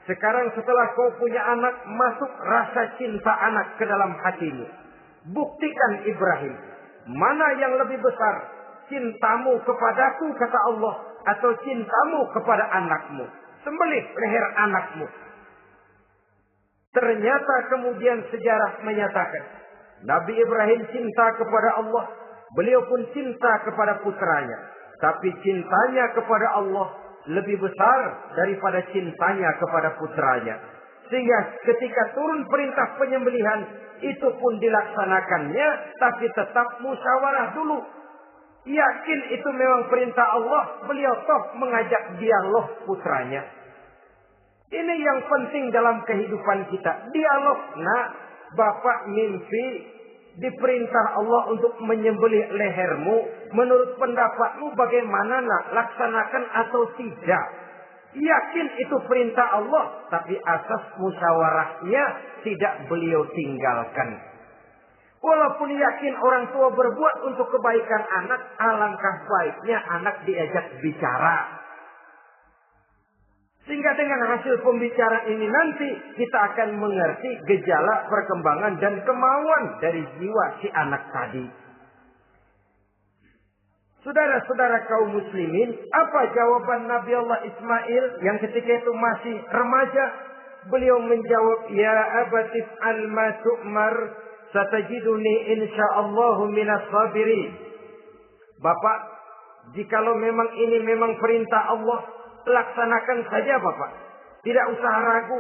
Sekarang setelah kau punya anak, masuk rasa cinta anak ke dalam hatimu. Buktikan Ibrahim, mana yang lebih besar, cintamu kepadaku, kata Allah, atau cintamu kepada anakmu. Sembelih leher anakmu." Ternyata kemudian sejarah menyatakan, Nabi Ibrahim cinta kepada Allah, beliau pun cinta kepada putranya. Tapi cintanya kepada Allah lebih besar daripada cintanya kepada putranya. Sehingga ketika turun perintah penyembelihan, itu pun dilaksanakannya, tapi tetap musyawarah dulu. Yakin itu memang perintah Allah, beliau toh mengajak dialog putranya. Ini yang penting dalam kehidupan kita. Dialog. Nah, bapak mimpi diperintah Allah untuk menyembelih lehermu. Menurut pendapatmu bagaimana, nak? Laksanakan atau tidak? Yakin itu perintah Allah, tapi asas musyawarahnya tidak beliau tinggalkan. Walaupun yakin orang tua berbuat untuk kebaikan anak, alangkah baiknya anak diajak bicara. Sehingga dengan hasil pembicaraan ini nanti kita akan mengerti gejala perkembangan dan kemauan dari jiwa si anak tadi. Saudara-saudara kaum muslimin, apa jawaban Nabi Allah Ismail yang ketika itu masih remaja? Beliau menjawab, "Ya abatif al-ma tu'mar, satajiduni insyaallahu minas sabirin." Bapak, jikalau memang ini memang perintah Allah, laksanakan saja Bapak. Tidak usah ragu.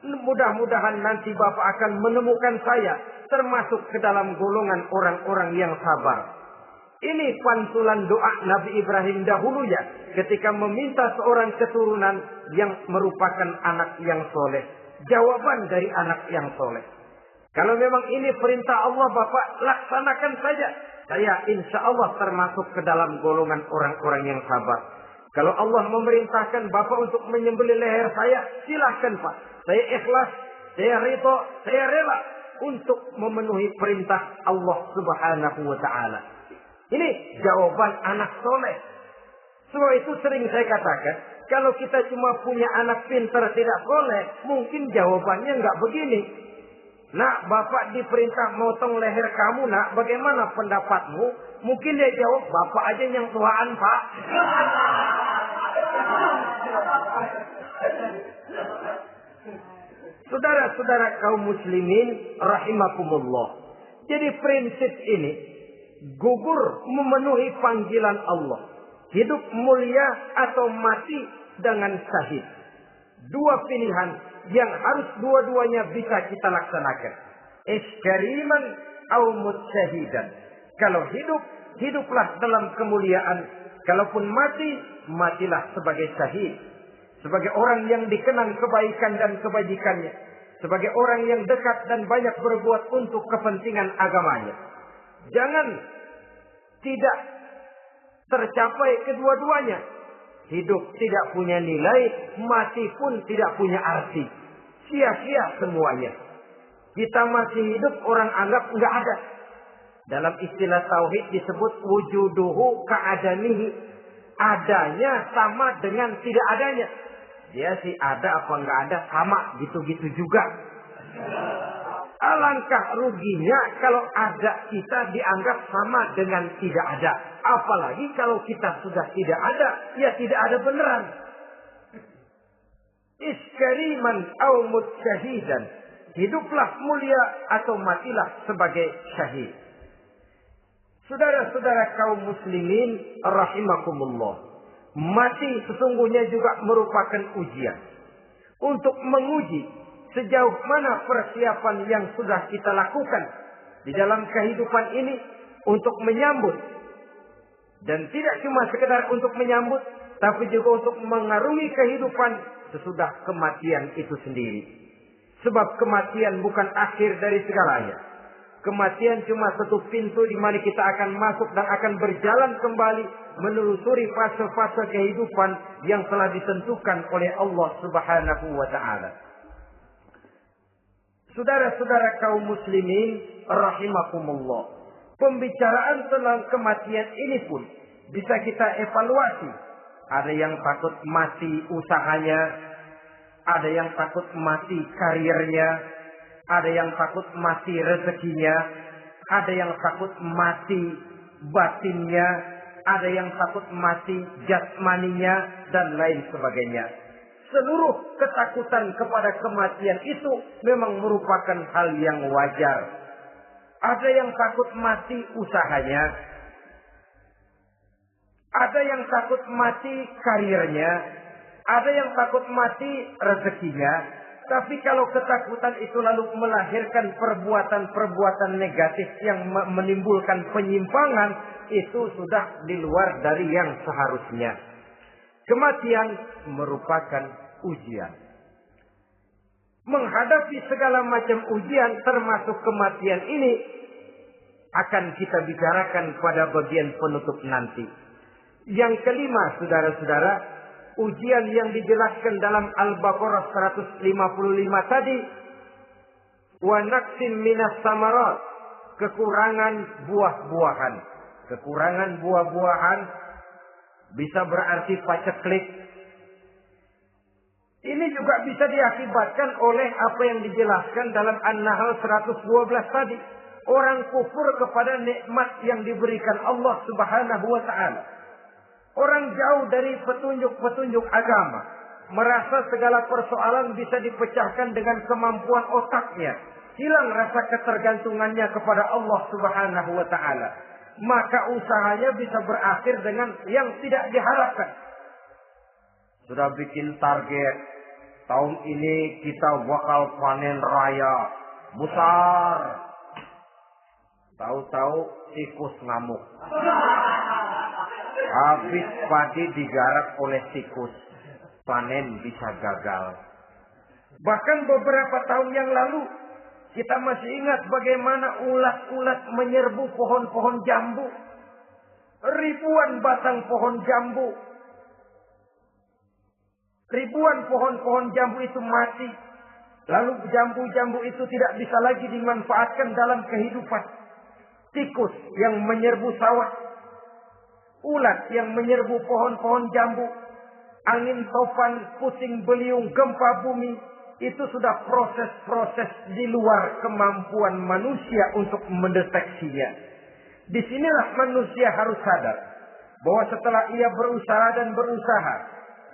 Mudah-mudahan nanti Bapak akan menemukan saya termasuk ke dalam golongan orang-orang yang sabar. Ini pantulan doa Nabi Ibrahim dahulu ya, ketika meminta seorang keturunan yang merupakan anak yang soleh. Jawaban dari anak yang soleh. Kalau memang ini perintah Allah Bapak, laksanakan saja. Saya insya Allah termasuk ke dalam golongan orang-orang yang sabar. Kalau Allah memerintahkan Bapak untuk menyembelih leher saya, silahkan Pak. Saya ikhlas, saya ridho, saya rela untuk memenuhi perintah Allah Subhanahu wa Ta'ala. Ini jawaban anak soleh. Sebab itu sering saya katakan, kalau kita cuma punya anak pintar tidak soleh, mungkin jawabannya nggak begini. Nak, Bapak diperintah motong leher kamu, nak. Bagaimana pendapatmu? Mungkin dia jawab, Bapak aja yang tuaan, Pak. Saudara-saudara kaum muslimin rahimakumullah. Jadi prinsip ini gugur memenuhi panggilan Allah. Hidup mulia atau mati dengan syahid. Dua pilihan yang harus dua-duanya bisa kita laksanakan. Iskariman au mutsyahidan. Kalau hidup, hiduplah dalam kemuliaan. Kalaupun mati, matilah sebagai syahid. Sebagai orang yang dikenang kebaikan dan kebajikannya. Sebagai orang yang dekat dan banyak berbuat untuk kepentingan agamanya. Jangan tidak tercapai kedua-duanya. Hidup tidak punya nilai, mati pun tidak punya arti. Sia-sia semuanya. Kita masih hidup, orang anggap nggak ada. Dalam istilah tauhid disebut wujuduhu ka'adamihi. Adanya sama dengan tidak adanya. Dia sih ada apa nggak ada sama, gitu-gitu juga. Alangkah ruginya kalau ada kita dianggap sama dengan tidak ada. Apalagi kalau kita sudah tidak ada, ya tidak ada beneran. Iskariman au mutsyahidan. Hiduplah mulia atau matilah sebagai syahid. Saudara-saudara kaum muslimin rahimakumullah. Mati sesungguhnya juga merupakan ujian. Untuk menguji sejauh mana persiapan yang sudah kita lakukan di dalam kehidupan ini untuk menyambut. Dan tidak cuma sekedar untuk menyambut, tapi juga untuk mengarungi kehidupan sesudah kematian itu sendiri. Sebab kematian bukan akhir dari segalanya. Kematian cuma satu pintu di mana kita akan masuk dan akan berjalan kembali menelusuri fase-fase kehidupan yang telah ditentukan oleh Allah Subhanahu wa taala. Saudara-saudara kaum muslimin rahimakumullah. Pembicaraan tentang kematian ini pun bisa kita evaluasi. Ada yang takut mati usahanya, ada yang takut mati karirnya, ada yang takut mati rezekinya, ada yang takut mati batinnya, ada yang takut mati jasmaninya, dan lain sebagainya. Seluruh ketakutan kepada kematian itu memang merupakan hal yang wajar. Ada yang takut mati usahanya, ada yang takut mati karirnya, ada yang takut mati rezekinya. Tapi kalau ketakutan itu lalu melahirkan perbuatan-perbuatan negatif yang menimbulkan penyimpangan, itu sudah di luar dari yang seharusnya. Kematian merupakan ujian. Menghadapi segala macam ujian termasuk kematian ini akan kita bicarakan pada bagian penutup nanti. Yang kelima, saudara-saudara, ujian yang dijelaskan dalam Al-Baqarah 155 tadi, wa naqsim minas samarat, kekurangan buah-buahan. Kekurangan buah-buahan bisa berarti paceklik. Ini juga bisa diakibatkan oleh apa yang dijelaskan dalam An-Nahl 112 tadi. Orang kufur kepada nikmat yang diberikan Allah Subhanahu wa taala. Orang jauh dari petunjuk-petunjuk agama. Merasa segala persoalan bisa dipecahkan dengan kemampuan otaknya. Hilang rasa ketergantungannya kepada Allah Subhanahu wa ta'ala. Maka usahanya bisa berakhir dengan yang tidak diharapkan. Sudah bikin target. Tahun ini kita bakal panen raya besar. Tahu-tahu tikus ngamuk. Habis padi digarap oleh tikus, panen bisa gagal. Bahkan beberapa tahun yang lalu, kita masih ingat bagaimana ulat-ulat menyerbu pohon-pohon jambu. Ribuan batang pohon jambu. Ribuan pohon-pohon jambu itu mati. Lalu jambu-jambu itu tidak bisa lagi dimanfaatkan dalam kehidupan. Tikus yang menyerbu sawah. Ulat yang menyerbu pohon-pohon jambu, angin topan, puting beliung, gempa bumi, itu sudah proses-proses di luar kemampuan manusia untuk mendeteksinya. Disinilah manusia harus sadar bahwa setelah ia berusaha dan berusaha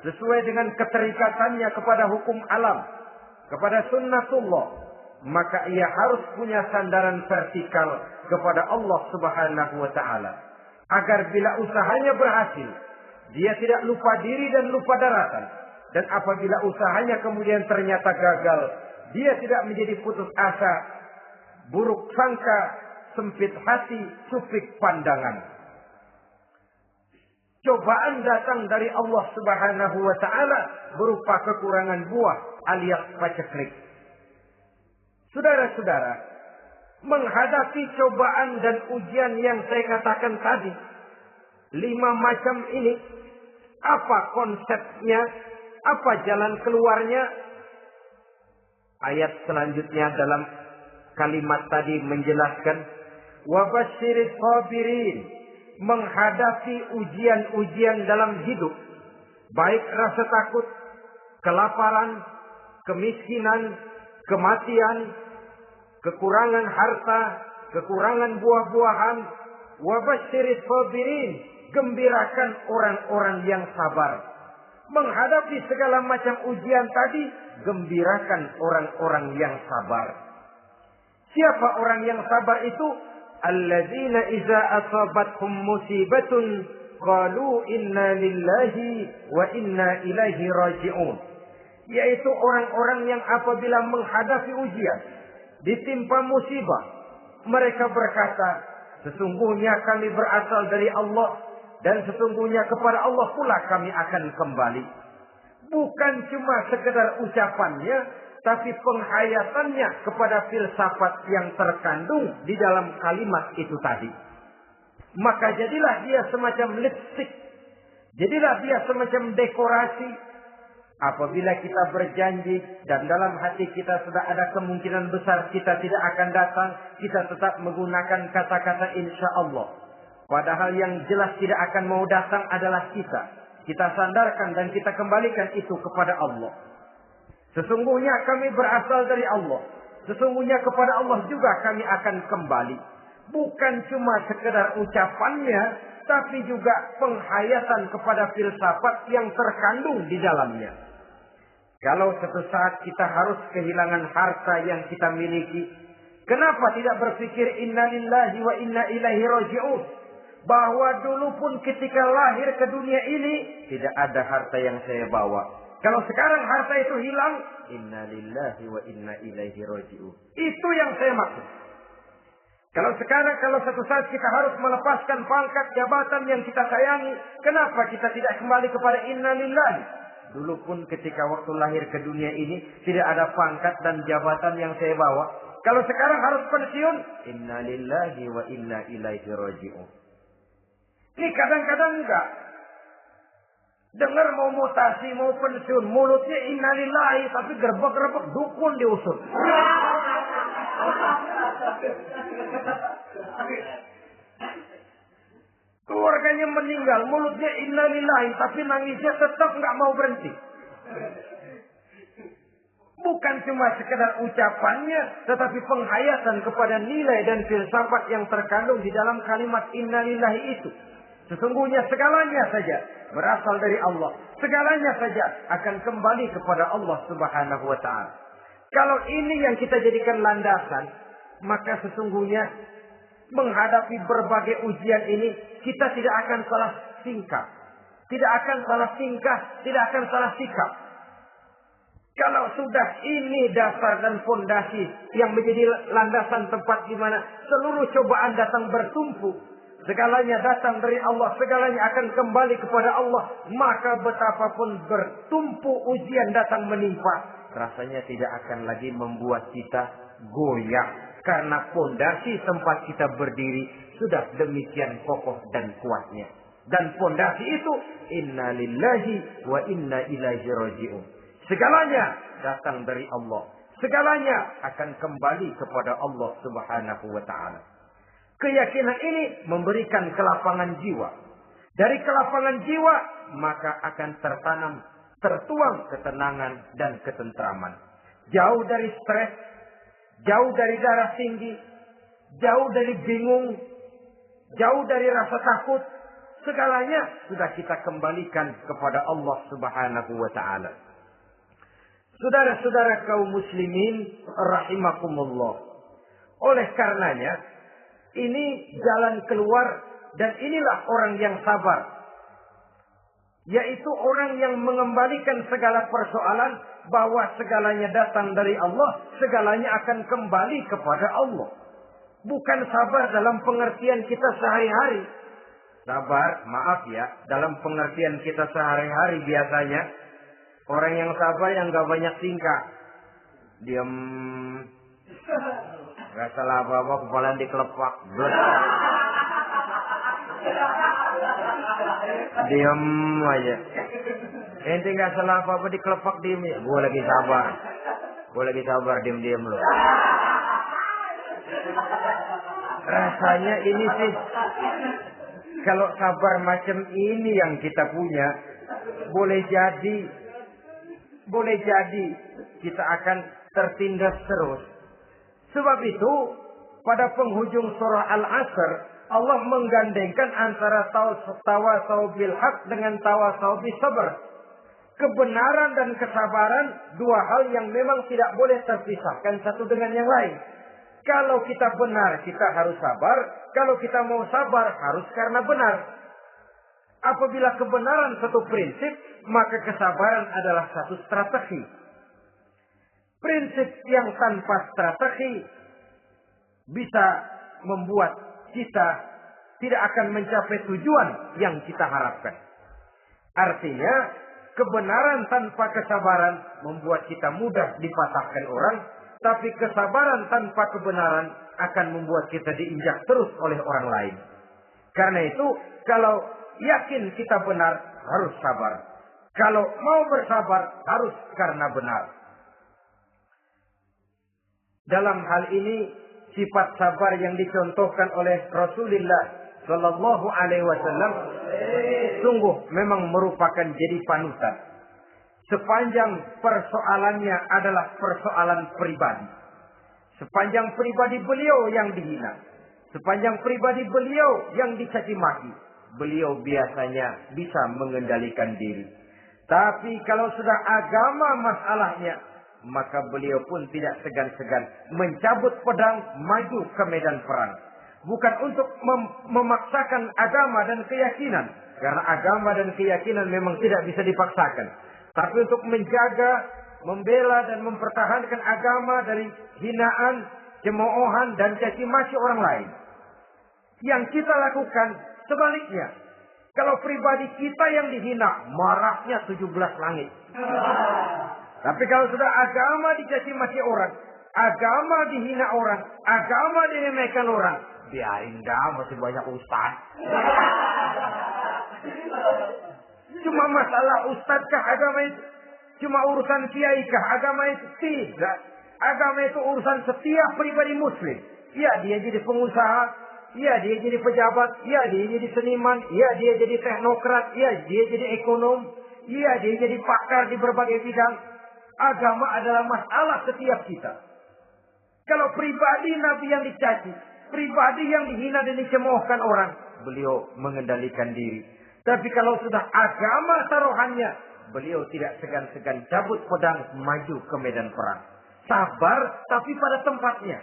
sesuai dengan keterikatannya kepada hukum alam, kepada sunnatullah, maka ia harus punya sandaran vertikal kepada Allah Subhanahu wa ta'ala. Agar bila usahanya berhasil, dia tidak lupa diri dan lupa daratan. Dan apabila usahanya kemudian ternyata gagal, dia tidak menjadi putus asa, buruk sangka, sempit hati, sufik pandangan. Cobaan datang dari Allah Subhanahu wa ta'ala berupa kekurangan buah alias paceklik. Saudara-saudara, menghadapi cobaan dan ujian yang saya katakan tadi, 5 macam ini, Apa konsepnya? Apa jalan keluarnya? Ayat selanjutnya dalam kalimat tadi menjelaskan wabasyiris sabirin, menghadapi ujian-ujian dalam hidup, baik rasa takut, kelaparan, kemiskinan, kematian, kekurangan harta, kekurangan buah-buahan. Wabasyiris sabirin, gembirakan orang-orang yang sabar. Menghadapi segala macam ujian tadi, gembirakan orang-orang yang sabar. Siapa orang yang sabar itu? Alladzina iza asabathum musibatun qalu inna lillahi wa inna ilaihi raji'un. Yaitu orang-orang yang apabila menghadapi ujian, ditimpa musibah, mereka berkata, sesungguhnya kami berasal dari Allah dan sesungguhnya kepada Allah pula kami akan kembali. Bukan cuma sekedar ucapannya, tapi penghayatannya kepada filsafat yang terkandung di dalam kalimat itu tadi. Maka jadilah dia semacam lipstick, jadilah dia semacam dekorasi. Apabila kita berjanji dan dalam hati kita sudah ada kemungkinan besar kita tidak akan datang, kita tetap menggunakan kata-kata insya Allah. Padahal yang jelas tidak akan mau datang adalah kita. Kita sandarkan dan kita kembalikan itu kepada Allah. Sesungguhnya kami berasal dari Allah. Sesungguhnya kepada Allah juga kami akan kembali. Bukan cuma sekedar ucapannya, tapi juga penghayatan kepada filsafat yang terkandung di dalamnya. Kalau suatu saat kita harus kehilangan harta yang kita miliki, kenapa tidak berpikir inna lillahi wa inna ilaihi raji'un? Bahwa dulu pun ketika lahir ke dunia ini, tidak ada harta yang saya bawa. Kalau sekarang harta itu hilang, inna lillahi wa inna ilaihi raji'un. Itu yang saya maksud. Kalau sekarang, kalau suatu saat kita harus melepaskan pangkat jabatan yang kita sayangi, kenapa kita tidak kembali kepada inna lillahi? Dulu pun ketika waktu lahir ke dunia ini, tidak ada pangkat dan jabatan yang saya bawa. Kalau sekarang harus pensiun, inna lillahi wa inna ilaihi raji'un. Ini kadang-kadang enggak. Dengar mau mutasi, mau pensiun, mulutnya inna lillahi, tapi gerbek-gerbek dukun diusut. Keluarganya meninggal, mulutnya inna lillahi, tapi nangisnya tetap nggak mau berhenti. Bukan cuma sekedar ucapannya, tetapi penghayatan kepada nilai dan filsafat yang terkandung di dalam kalimat inna lillahi itu. Sesungguhnya segalanya saja berasal dari Allah. Segalanya saja akan kembali kepada Allah Subhanahu wa ta'ala. Kalau ini yang kita jadikan landasan, maka sesungguhnya menghadapi berbagai ujian ini, kita tidak akan salah tingkah. Tidak akan salah tingkah, tidak akan salah sikap. Kalau sudah ini dasar dan fondasi yang menjadi landasan tempat di mana seluruh cobaan datang bertumpu, segalanya datang dari Allah, segalanya akan kembali kepada Allah, maka betapapun bertumpu ujian datang menimpa, rasanya tidak akan lagi membuat kita goyah. Karena fondasi tempat kita berdiri sudah demikian kokoh dan kuatnya. Dan fondasi itu inna lillahi wa inna ilaihi raji'un. Segalanya datang dari Allah. Segalanya akan kembali kepada Allah Subhanahu wa ta'ala. Keyakinan ini memberikan kelapangan jiwa. Dari kelapangan jiwa maka akan tertuang ketenangan dan ketentraman. Jauh dari stres, jauh dari darah tinggi, jauh dari bingung, jauh dari rasa takut, segalanya sudah kita kembalikan kepada Allah Subhanahu wa ta'ala. Saudara-saudara kaum muslimin rahimakumullah. Oleh karenanya, ini jalan keluar dan inilah orang yang sabar. Yaitu orang yang mengembalikan segala persoalan bahwa segalanya datang dari Allah, segalanya akan kembali kepada Allah. Bukan sabar dalam pengertian kita sehari-hari. Sabar, maaf ya, dalam pengertian kita sehari-hari biasanya orang yang sabar yang gak banyak tingkah. Diam, gak salah apa-apa, kepala dikelepak. Diam aja. Ente nggak salah apa-apa dikelepak diem ya. Gue lagi sabar, diem loh. Rasanya ini sih, kalau sabar macam ini yang kita punya, boleh jadi kita akan tertindas terus. Sebab itu, pada penghujung surah Al-Asr, Allah menggandengkan antara tawasau bil haq dengan tawasau bis sabr. Kebenaran dan kesabaran, dua hal yang memang tidak boleh terpisahkan satu dengan yang lain. Kalau kita benar, kita harus sabar. Kalau kita mau sabar, harus karena benar. Apabila kebenaran satu prinsip, maka kesabaran adalah satu strategi. Prinsip yang tanpa strategi bisa membuat kita tidak akan mencapai tujuan yang kita harapkan. Artinya, kebenaran tanpa kesabaran membuat kita mudah dipatahkan orang, tapi kesabaran tanpa kebenaran akan membuat kita diinjak terus oleh orang lain. Karena itu, kalau yakin kita benar, harus sabar. Kalau mau bersabar, harus karena benar. Dalam hal ini, sifat sabar yang dicontohkan oleh Rasulullah Sallallahu Alaihi Wasallam sungguh memang merupakan jadi panutan. Sepanjang persoalannya adalah persoalan pribadi. Sepanjang pribadi beliau yang dihina. Sepanjang pribadi beliau yang dicaci maki. Beliau biasanya bisa mengendalikan diri. Tapi kalau sudah agama masalahnya, maka beliau pun tidak segan-segan mencabut pedang maju ke medan perang. Bukan untuk memaksakan agama dan keyakinan. Karena agama dan keyakinan memang tidak bisa dipaksakan. Tapi untuk menjaga, membela dan mempertahankan agama dari hinaan, cemoohan dan caci maki orang lain. Yang kita lakukan sebaliknya. Kalau pribadi kita yang dihina, marahnya 17 langit. Tapi kalau sudah agama dicaci maki orang, agama dihina orang, agama diremehkan orang, biarin dah, masih banyak ustaz. Cuma masalah ustadzkah agama itu? Cuma urusan kiaikah agama itu? Tidak. Agama itu urusan setiap pribadi muslim. Ya, dia jadi pengusaha. Ya, dia jadi pejabat. Ya, dia jadi seniman. Ya, dia jadi teknokrat. Ya, dia jadi ekonom. Ya, dia jadi pakar di berbagai bidang. Agama adalah masalah setiap kita. Kalau pribadi Nabi yang dicaci, pribadi yang dihina dan dicemoohkan orang, beliau mengendalikan diri. Tapi kalau sudah agama taruhannya, beliau tidak segan-segan cabut pedang maju ke medan perang. Sabar tapi pada tempatnya.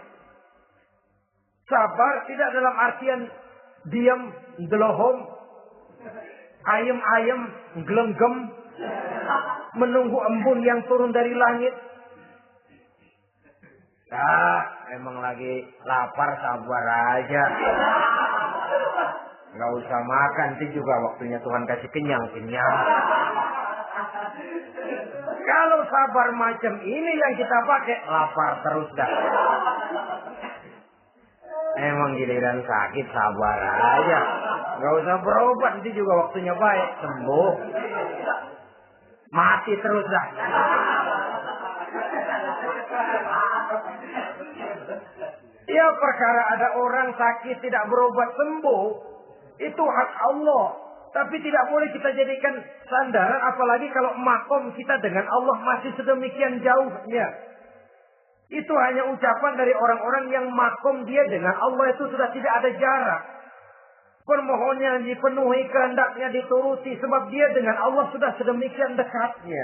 Sabar tidak dalam artian diam, gelohom, ayem-ayem, gelenggem, menunggu embun yang turun dari langit. Emang lagi lapar, sabar aja. Nggak usah makan, nanti juga waktunya Tuhan kasih kenyang-kenyang. Kalau sabar macam ini yang kita pakai, lapar terus dah. Emang giliran sakit, sabar aja. Nggak usah berobat, nanti juga waktunya baik, sembuh. Mati terus dah. Ya, perkara ada orang sakit tidak berobat sembuh, itu hak Allah. Tapi tidak boleh kita jadikan sandaran, apalagi kalau makom kita dengan Allah masih sedemikian jauhnya. Itu hanya ucapan dari orang-orang yang makom dia dengan Allah itu sudah tidak ada jarak. Permohonannya dipenuhi, kehendaknya dituruti, sebab dia dengan Allah sudah sedemikian dekatnya.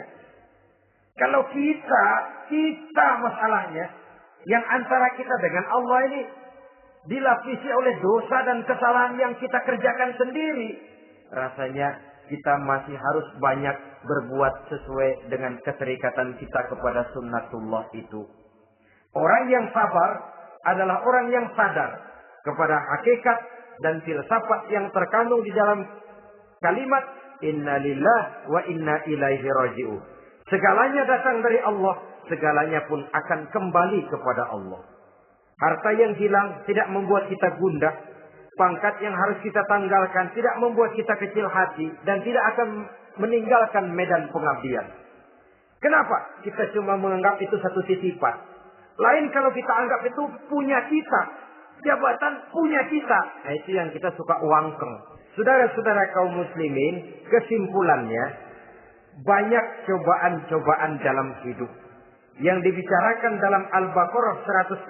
Kalau kita masalahnya, yang antara kita dengan Allah ini dilapisi oleh dosa dan kesalahan yang kita kerjakan sendiri, rasanya kita masih harus banyak berbuat sesuai dengan keterikatan kita kepada sunnatullah itu. Orang yang sabar adalah orang yang sadar kepada hakikat dan filsafat yang terkandung di dalam kalimat inna lillahi wa inna ilaihi raji'un. Segalanya datang dari Allah, segalanya pun akan kembali kepada Allah. Harta yang hilang tidak membuat kita gundah. pangkat yang harus kita tanggalkan tidak membuat kita kecil hati dan tidak akan meninggalkan medan pengabdian. Kenapa? Kita cuma menganggap itu satu titipan. Lain kalau kita anggap itu punya kita. Jabatan punya kita. Nah, itu yang kita suka wangkeng. Saudara-saudara kaum muslimin, kesimpulannya, banyak cobaan-cobaan dalam hidup. Yang dibicarakan dalam Al-Baqarah 155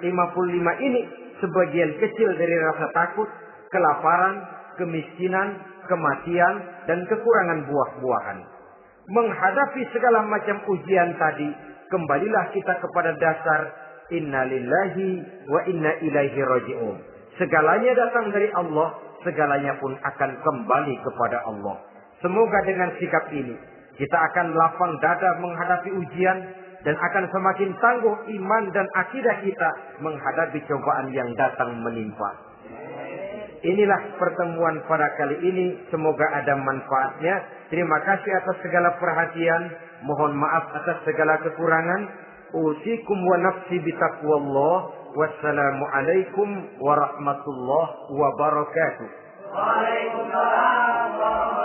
ini, sebagian kecil dari rasa takut, kelaparan, kemiskinan, kematian, dan kekurangan buah-buahan. Menghadapi segala macam ujian tadi, kembalilah kita kepada dasar inna lillahi wa inna ilaihi raji'un. Segalanya datang dari Allah, segalanya pun akan kembali kepada Allah. Semoga dengan sikap ini, kita akan lapang dada menghadapi ujian dan akan semakin tangguh iman dan akidah kita menghadapi cobaan yang datang menimpa. Inilah pertemuan pada kali ini. Semoga ada manfaatnya. Terima kasih atas segala perhatian. Mohon maaf atas segala kekurangan. Usikum wa nafsi bitaqwallah. Wassalamualaikum warahmatullahi wabarakatuh. Waalaikumsalam.